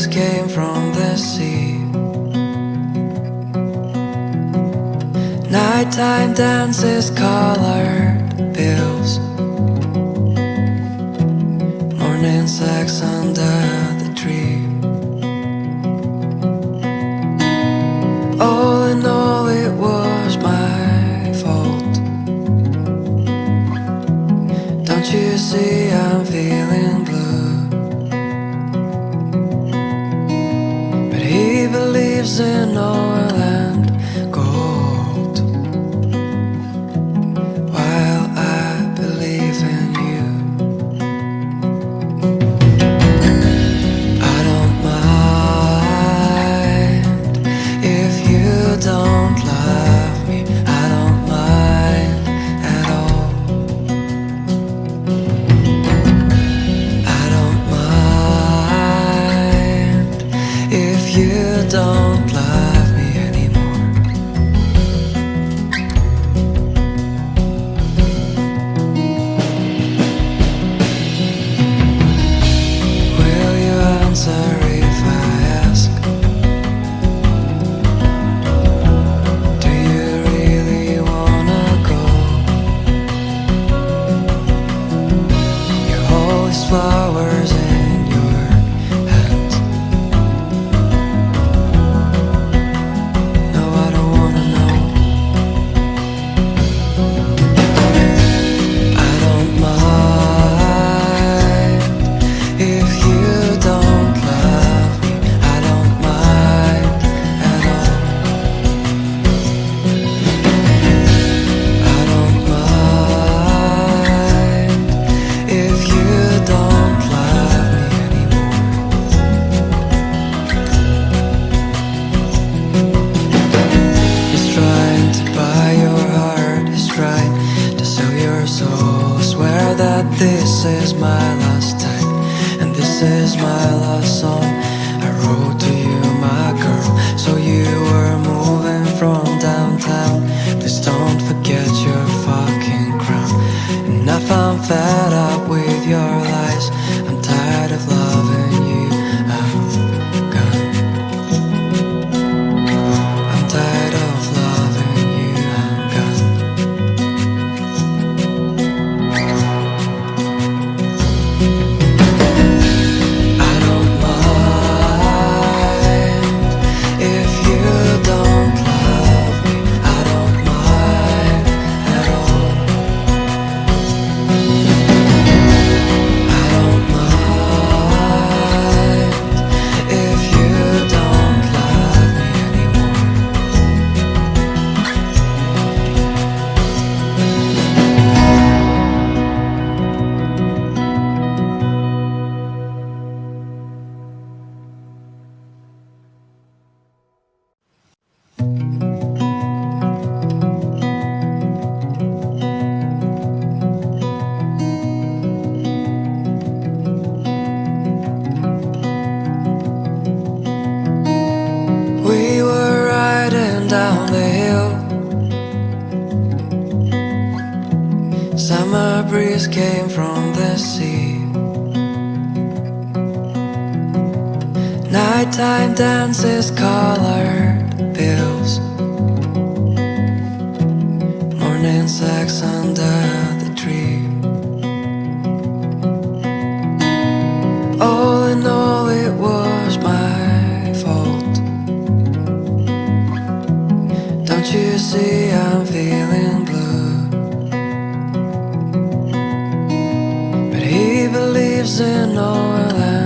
breeze came from the sea. Nighttime dances, colored pills, morning sex under the tree. All in all, it was my fault. Don't you see I'm feeling blue? But he believes in oil and gold, while I believe in you. I don't mind if you don't love me. I don't mind at all. I don't mind if you don't love me anymore. Will you answer if I ask? Do you really wanna go? You hold these flowers in your hands. No, I don't wanna know. I don't mind if you don't love me. I don't mind at all. I don't mind if you don't love me anymore. He's trying to buy your heart, he's trying to sell your soul. Swear that this is my last time, and this is my last song I wrote to you, my girl. So you were moving from downtown, please don't forget your fucking crown. And if I'm fed up with your lies, I'm tired of loving you, I'm gone. I'm tired of loving you, I'm gone. I don't mind if you don't love me. I don't mind at all. I don't mind if you don't love me anymore. We were riding down the hill. Summer breeze came from the sea. Nighttime dances, colored pills, morning sex under the tree. All in all, it was my fault. Don't you see I'm feeling blue? But he believes in oil and